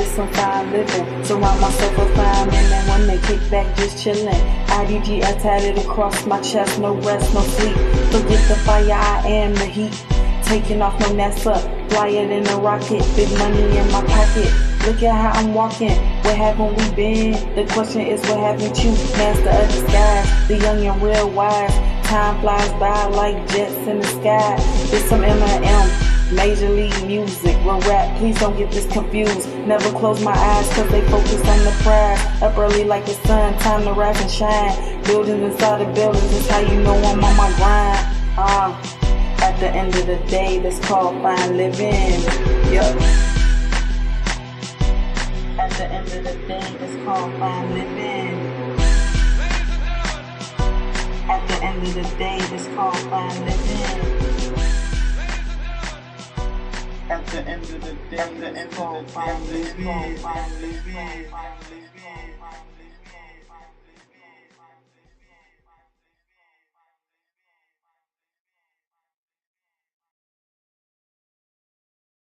this some fine living. Surround myself with fine men and when they kick back, just chillin'. IDG, I tatted across my chest, no rest, no sleep. Forget the fire, I am the heat. Taking off no NASA, flyer than a rocket. Big money in my pocket. Look at how I'm walking. Where haven't we been? The question is, what haven't you? Master of disguise, the young and real wise. Time flies by like jets in the sky. It's some M&M, major league music. Real rap, please don't get this confused. Never close my eyes cause they focus on the prize. Up early like the sun, time to rise and shine. Buildings inside of buildings, that's how you know I'm on my grind. At the end of the day, that's called fine living. Yup. At the end of the day, that's called fine living. At the end of the day, that's called fine living. At the end of the day, that's called fine living.